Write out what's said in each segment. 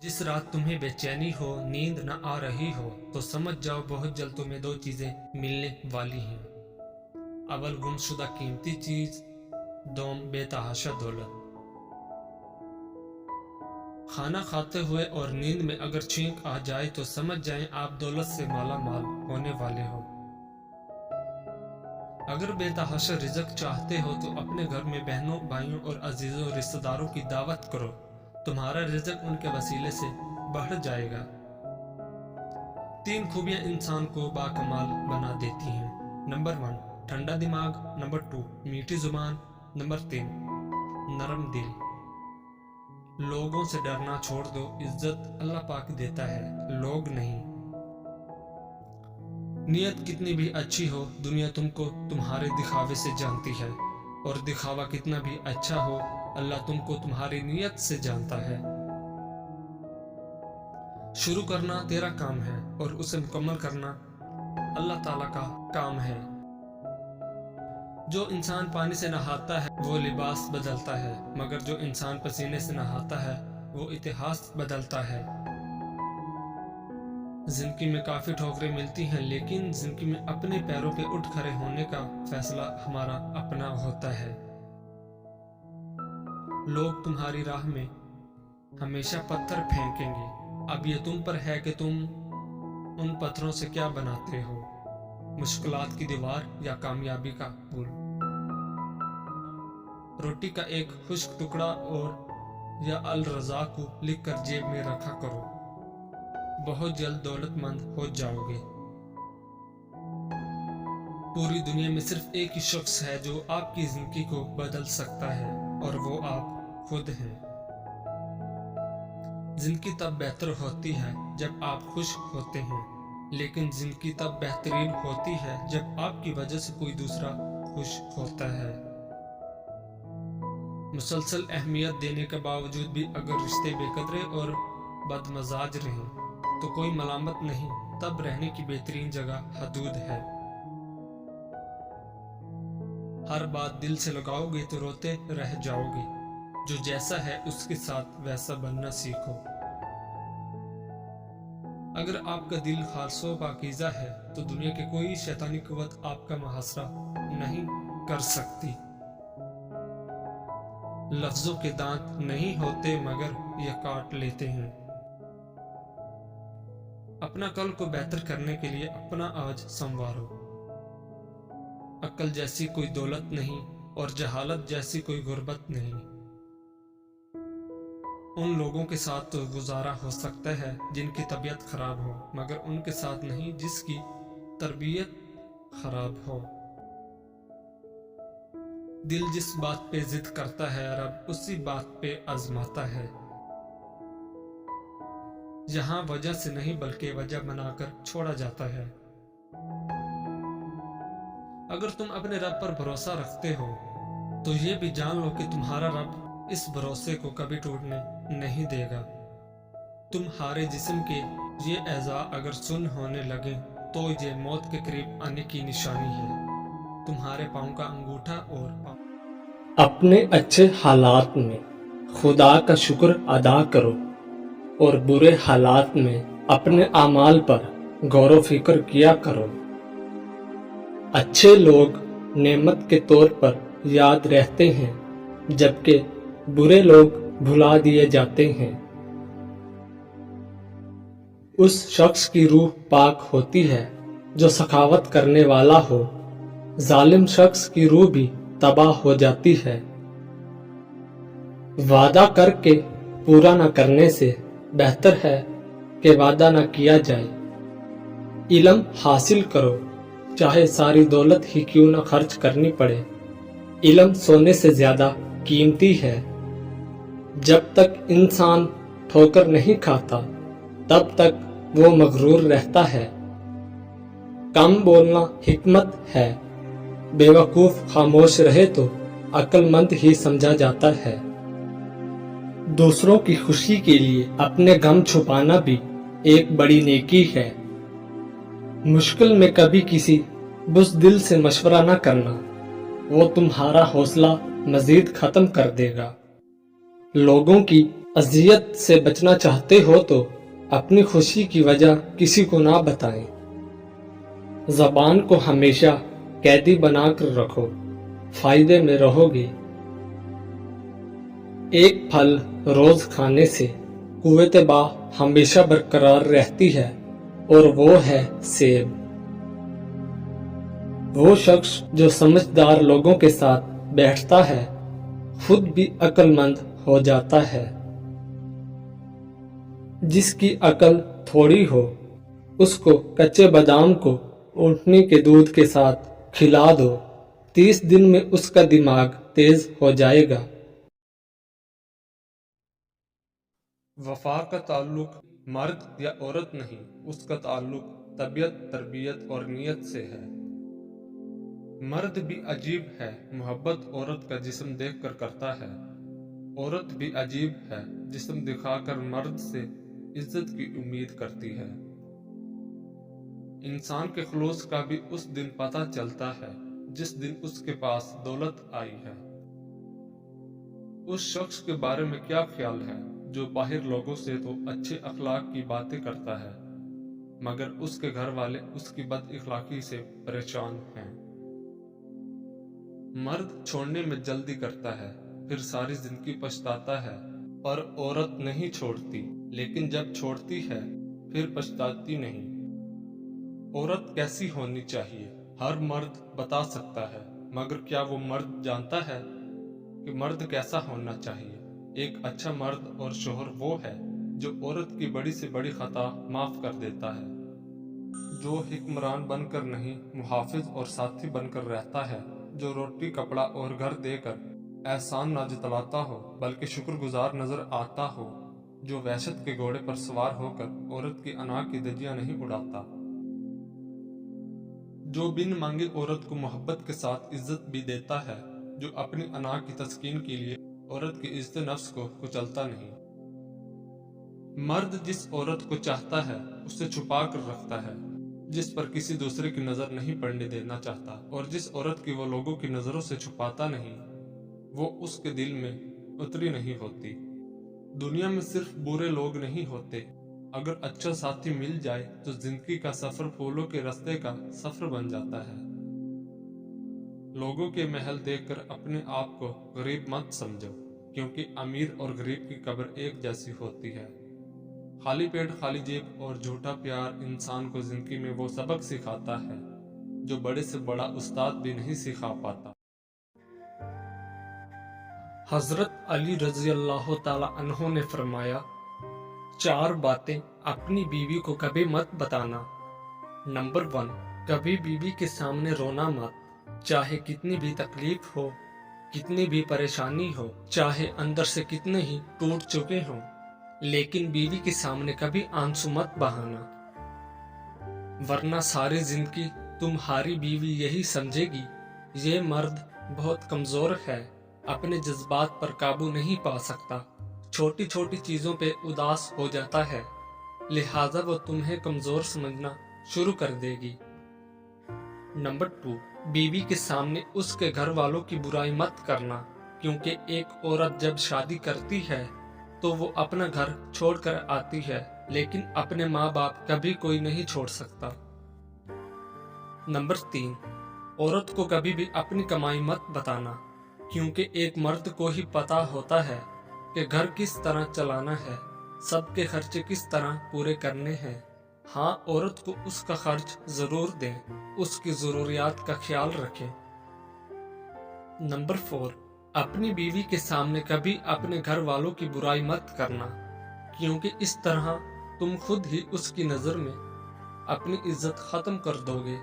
जिस रात तुम्हें बेचैनी हो, नींद न आ रही हो, तो समझ जाओ बहुत जल्द तुम्हें दो चीजें मिलने वाली हैं। अव्वल गुमशुदा कीमती चीज, दोम बेतहाशा दौलत। खाना खाते हुए और नींद में अगर छींक आ जाए तो समझ जाएं आप दौलत से माला माल होने वाले हो। अगर बेतहाशा रिज़्क चाहते हो तो अपने घर में बहनों, भाइयों और अजीजों रिश्तेदारों की दावत करो, तुम्हारा रिज़्क उनके वसीले से बढ़ जाएगा। 3 खूबियां इंसान को बाकमाल बना देती हैं। नंबर 1, ठंडा दिमाग। नंबर 2, मीठी जुबान। नंबर 3, नरम दिल। लोगों से डरना छोड़ दो, इज्जत अल्लाह पाक देता है, लोग नहीं। नियत कितनी भी अच्छी हो, दुनिया तुमको तुम्हारे दिखावे से जानती है, और दिखावा कितना भी अच्छा हो, अल्लाह तुमको तुम्हारी नियत से जानता है। शुरू करना तेरा काम है और उसे मुकम्मल करना अल्लाह ताला का काम है। जो इंसान पानी से नहाता है वो लिबास बदलता है, मगर जो इंसान पसीने से नहाता है वो इतिहास बदलता है। जिंदगी में काफी ठोकरें मिलती हैं, लेकिन जिंदगी में अपने पैरों पे उठ खड़े होने का फैसला हमारा अपना होता है। लोग तुम्हारी राह में हमेशा पत्थर फेंकेंगे, अब ये तुम पर है कि तुम उन पत्थरों से क्या बनाते हो, मुश्किलात की दीवार या कामयाबी का पुल। रोटी का एक खुश्क टुकड़ा और या अल रज़ा को लिख कर जेब में रखा करो, बहुत जल्द दौलतमंद हो जाओगे। पूरी दुनिया में सिर्फ एक ही शख्स है जो आपकी जिंदगी को बदल सकता है, और वो आप खुद हैं। जिंदगी तब बेहतर होती है जब आप खुश होते हैं, लेकिन जिंदगी तब बेहतरीन होती है जब आपकी वजह से कोई दूसरा खुश होता है। मुसलसल अहमियत देने के बावजूद भी अगर रिश्ते बेकदरे और बदमजाज रहें तो कोई मलामत नहीं, तब रहने की बेहतरीन जगह हदूद है। हर बात दिल से लगाओगे तो रोते रह जाओगे, जो जैसा है उसके साथ वैसा बनना सीखो। अगर आपका दिल खालसो पाकीज़ा है तो दुनिया की कोई शैतानी कुव्वत आपका मुहासरा नहीं कर सकती। लफ्जों के दांत नहीं होते मगर ये काट लेते हैं। अपना कल को बेहतर करने के लिए अपना आज संवारो। अक्ल जैसी कोई दौलत नहीं और जहालत जैसी कोई गुर्बत नहीं। उन लोगों के साथ तो गुजारा हो सकता है जिनकी तबीयत खराब हो, मगर उनके साथ नहीं जिसकी तरबियत खराब हो। दिल जिस बात पे जिद करता है, रब उसी बात पे आजमाता है। यहाँ वजह से नहीं बल्कि वजह बनाकर छोड़ा जाता है। अगर तुम अपने रब पर भरोसा रखते हो तो ये भी जान लो कि तुम्हारा रब इस भरोसे को कभी टूटने नहीं देगा। तुम्हारे जिस्म के ये एज़ा अगर सुन होने लगे तो ये मौत के करीब आने की निशानी है। तुम्हारे पाँव का अंगूठा और पाँव। अपने अच्छे हालात में खुदा का शुक्र अदा करो और बुरे हालात में अपने आमाल पर गौर फिक्र किया करो। अच्छे लोग नेमत के तौर पर याद रहते हैं, जबकि बुरे लोग भुला दिए जाते हैं। उस शख्स की रूह पाक होती है जो सखावत करने वाला हो, जालिम शख्स की रूह भी तबाह हो जाती है। वादा करके पूरा न करने से बेहतर है कि वादा न किया जाए। इल्म हासिल करो, चाहे सारी दौलत ही क्यों न खर्च करनी पड़े। इल्म सोने से ज्यादा कीमती है। जब तक इंसान ठोकर नहीं खाता तब तक वो मगरूर रहता है। कम बोलना हिकमत है, बेवकूफ खामोश रहे तो अक्लमंद ही समझा जाता है। दूसरों की खुशी के लिए अपने गम छुपाना भी एक बड़ी नेकी है। मुश्किल में कभी किसी बुज़दिल से मशवरा न करना, वो तुम्हारा हौसला मजीद खत्म कर देगा। लोगों की अजियत से बचना चाहते हो तो अपनी खुशी की वजह किसी को ना बताएं। जबान को हमेशा कैदी बनाकर रखो, फायदे में रहोगे। एक फल रोज खाने से कुव्वत बा हमेशा बरकरार रहती है और वो है सेब। वो शख्स जो समझदार लोगों के साथ बैठता है खुद भी अक्लमंद हो जाता है। जिसकी अकल थोड़ी हो उसको कच्चे बादाम को ऊँटनी के दूध के साथ खिला दो, 30 दिन में उसका दिमाग तेज हो जाएगा। वफा का ताल्लुक मर्द या औरत नहीं, उसका ताल्लुक तबीयत, तरबियत और नीयत से है। मर्द भी अजीब है, मोहब्बत औरत का जिस्म देखकर करता है। औरत भी अजीब है, जिस्म दिखाकर मर्द से इज्जत की उम्मीद करती है। इंसान के खुलूस का भी उस दिन पता चलता है जिस दिन उसके पास दौलत आई है। उस शख्स के बारे में क्या ख्याल है जो बाहर लोगों से तो अच्छे अखलाक की बातें करता है, मगर उसके घर वाले उसकी बद इखलाकी से परेशान हैं। मर्द छोड़ने में जल्दी करता है, फिर सारी जिंदगी पछताता है, पर औरत नहीं छोड़ती, लेकिन जब छोड़ती है फिर पछताती नहीं। औरत कैसी होनी चाहिए हर मर्द बता सकता है, मगर क्या वो मर्द जानता है कि मर्द कैसा होना चाहिए? एक अच्छा मर्द और शोहर वो है जो औरत की बड़ी से बड़ी खता माफ कर देता है, जो हिक्मरान बनकर नहीं मुहाफिज और साथी बनकर रहता है, जो रोटी कपड़ा और घर देकर एहसान ना जतलाता हो बल्कि शुक्रगुजार नजर आता हो, जो वहशत के घोड़े पर सवार होकर औरत की अना की धज्जियां नहीं उड़ाता, जो बिन मांगे औरत को मोहब्बत के साथ इज्जत भी देता है, जो अपनी अना की तस्कीन के लिए औरत की इज्जत नफ्स को कुचलता नहीं। मर्द जिस औरत को चाहता है उसे छुपा कर रखता है, जिस पर किसी दूसरे की नजर नहीं पड़ने देना चाहता, और जिस औरत की वो लोगों की नजरों से छुपाता नहीं, वो उसके दिल में उतरी नहीं होती। दुनिया में सिर्फ बुरे लोग नहीं होते, अगर अच्छा साथी मिल जाए तो जिंदगी का सफर फूलों के रास्ते का सफर बन जाता है। लोगों के महल देखकर अपने आप को गरीब मत समझो, क्योंकि अमीर और गरीब की कब्र एक जैसी होती है। खाली पेट खाली जेब और झूठा प्यार इंसान को जिंदगी में वो सबक सिखाता है जो बड़े से बड़ा उस्ताद भी नहीं सिखा पाता। हजरत अली रजी अल्लाह ताला अन्हो ने फरमाया, 4 बातें अपनी बीवी को कभी मत बताना। नंबर 1, कभी बीवी के सामने रोना मत, चाहे कितनी भी तकलीफ हो, कितनी भी परेशानी हो, चाहे अंदर से कितने ही टूट चुके हों, लेकिन बीवी के सामने कभी आंसू मत बहाना, वरना सारी जिंदगी तुम्हारी बीवी यही समझेगी ये मर्द बहुत कमजोर है, अपने जज्बात पर काबू नहीं पा सकता, छोटी छोटी चीजों पे उदास हो जाता है, लिहाजा वो तुम्हें कमजोर समझना शुरू कर देगी। नंबर 2, बीवी के सामने उसके घर वालों की बुराई मत करना, क्योंकि एक औरत जब शादी करती है तो वो अपना घर छोड़कर आती है, लेकिन अपने माँ बाप कभी कोई नहीं छोड़ सकता। नंबर 3, औरत को कभी भी अपनी कमाई मत बताना, क्योंकि एक मर्द को ही पता होता है कि घर किस तरह चलाना है, सबके खर्चे किस तरह पूरे करने हैं। हाँ, औरत को उसका खर्च जरूर दें, उसकी जरूरियात का ख्याल रखें। नंबर 4, अपनी बीवी के सामने कभी अपने घर वालों की बुराई मत करना, क्योंकि इस तरह तुम खुद ही उसकी नजर में अपनी इज्जत खत्म कर दोगे।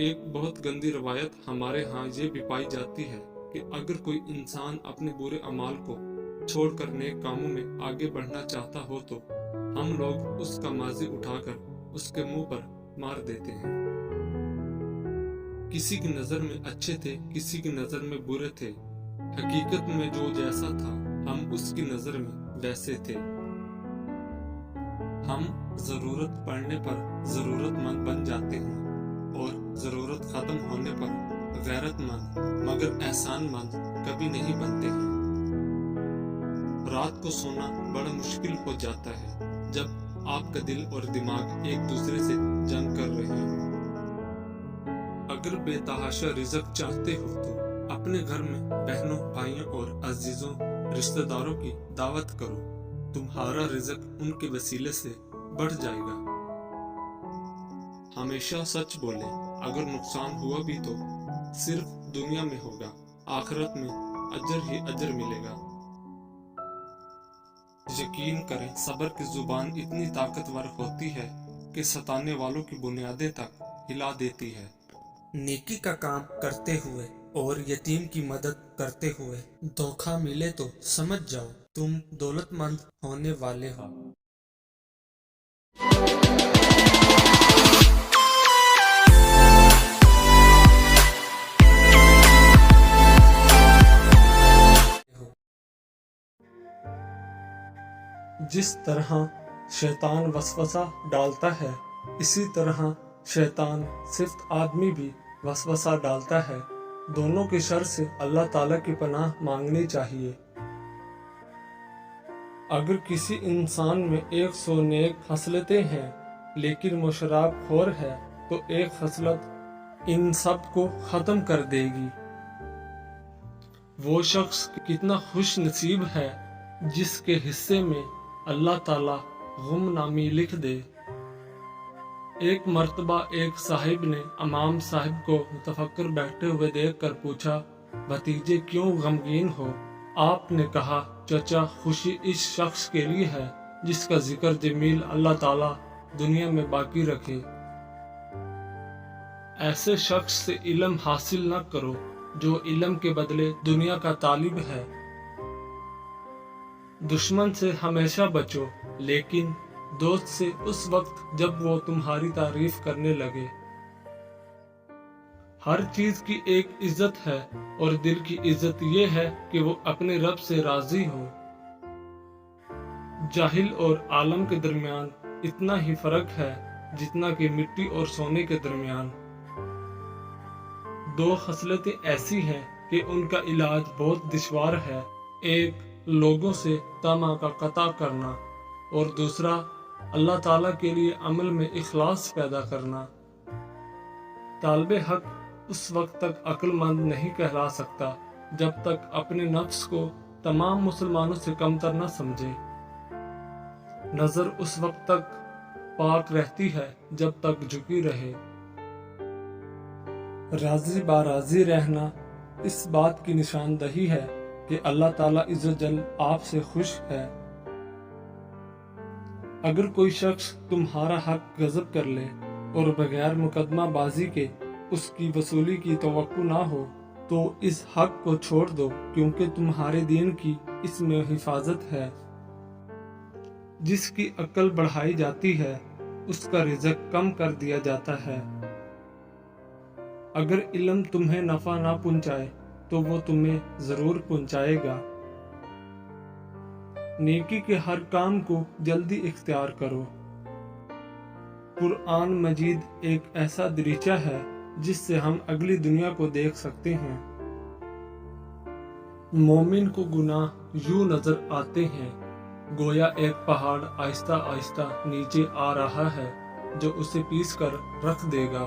एक बहुत गंदी रवायत हमारे यहाँ ये भी पाई जाती है कि अगर कोई इंसान अपने बुरे अमाल को छोड़कर नेक कामों में आगे बढ़ना चाहता हो तो हम लोग उसका माजी उठाकर उसके मुंह पर मार देते हैं। किसी की नजर में अच्छे थे, किसी की नजर में बुरे थे, हकीकत में जो जैसा था हम उसकी नजर में वैसे थे। हम जरूरत पड़ने पर जरूरतमंद बन जाते हैं और जरूरत खत्म होने पर गैरतमंद मगर एहसानमंद कभी नहीं बनते हैं। رات کو سونا بڑا مشکل ہو جاتا ہے جب آپ کا دل اور دماغ ایک دوسرے سے جنگ کر رہے ہوں۔ اگر بے تحاشا رزق چاہتے ہو تو اپنے گھر میں بہنوں، بھائیوں اور عزیزوں، رشتہ داروں کی دعوت کرو، تمہارا رزق ان کے وسیلے سے بڑھ جائے گا۔ ہمیشہ سچ بولیں، اگر نقصان ہوا بھی تو صرف دنیا میں ہوگا، آخرت میں اجر ہی اجر ملے گا۔ یقین کریں، صبر کی زبان اتنی طاقتور ہوتی ہے کہ ستانے والوں کی بنیادیں تک ہلا دیتی ہے۔ نیکی کا کام کرتے ہوئے اور یتیم کی مدد کرتے ہوئے دھوکہ ملے تو سمجھ جاؤ تم دولت مند ہونے والے ہو۔ جس طرح شیطان وسوسہ ڈالتا ہے، اسی طرح شیطان صفت آدمی بھی وسوسہ ڈالتا ہے۔ دونوں کے شر سے اللہ تعالیٰ کی پناہ مانگنی چاہیے۔ اگر کسی انسان میں 100 نیک خصلتیں ہیں لیکن وہ شراب خور ہے تو ایک خصلت ان سب کو ختم کر دے گی۔ وہ شخص کتنا خوش نصیب ہے جس کے حصے میں اللہ تعالیٰ غم نامی لکھ دے۔ ایک مرتبہ ایک صاحب نے امام صاحب کو متفکر بیٹھے ہوئے دیکھ کر پوچھا، بھتیجے کیوں غمگین ہو؟ آپ نے کہا، چچا خوشی اس شخص کے لیے ہے جس کا ذکر جمیل اللہ تعالیٰ دنیا میں باقی رکھے۔ ایسے شخص سے علم حاصل نہ کرو جو علم کے بدلے دنیا کا طالب ہے۔ دشمن سے ہمیشہ بچو، لیکن دوست سے اس وقت جب وہ تمہاری تعریف کرنے لگے۔ ہر چیز کی ایک عزت ہے اور دل کی عزت یہ ہے کہ وہ اپنے رب سے راضی ہو۔ جاہل اور عالم کے درمیان اتنا ہی فرق ہے جتنا کہ مٹی اور سونے کے درمیان۔ دو خصلتیں ایسی ہیں کہ ان کا علاج بہت دشوار ہے، ایک لوگوں سے طمع کا قطع کرنا اور دوسرا اللہ تعالیٰ کے لیے عمل میں اخلاص پیدا کرنا۔ طالب حق اس وقت تک عقل مند نہیں کہلا سکتا جب تک اپنے نفس کو تمام مسلمانوں سے کمتر نہ سمجھے۔ نظر اس وقت تک پاک رہتی ہے جب تک جھکی رہے۔ راضی باراضی رہنا اس بات کی نشاندہی ہے کہ اللہ تعالیٰ عز و جل آپ سے خوش ہے۔ اگر کوئی شخص تمہارا حق غصب کر لے اور بغیر مقدمہ بازی کے اس کی وصولی کی توقع نہ ہو تو اس حق کو چھوڑ دو، کیونکہ تمہارے دین کی اس میں حفاظت ہے۔ جس کی عقل بڑھائی جاتی ہے اس کا رزق کم کر دیا جاتا ہے۔ اگر علم تمہیں نفع نہ پہنچائے تو وہ تمہیں ضرور پہنچائے گا۔ نیکی کے ہر کام کو جلدی اختیار کرو۔ قرآن مجید ایک ایسا دریچہ ہے جس سے ہم اگلی دنیا کو دیکھ سکتے ہیں۔ مومن کو گناہ یوں نظر آتے ہیں گویا ایک پہاڑ آہستہ آہستہ نیچے آ رہا ہے جو اسے پیس کر رکھ دے گا۔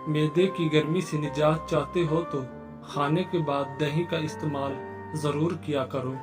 معدے کی گرمی سے نجات چاہتے ہو تو کھانے کے بعد دہی کا استعمال ضرور کیا کرو۔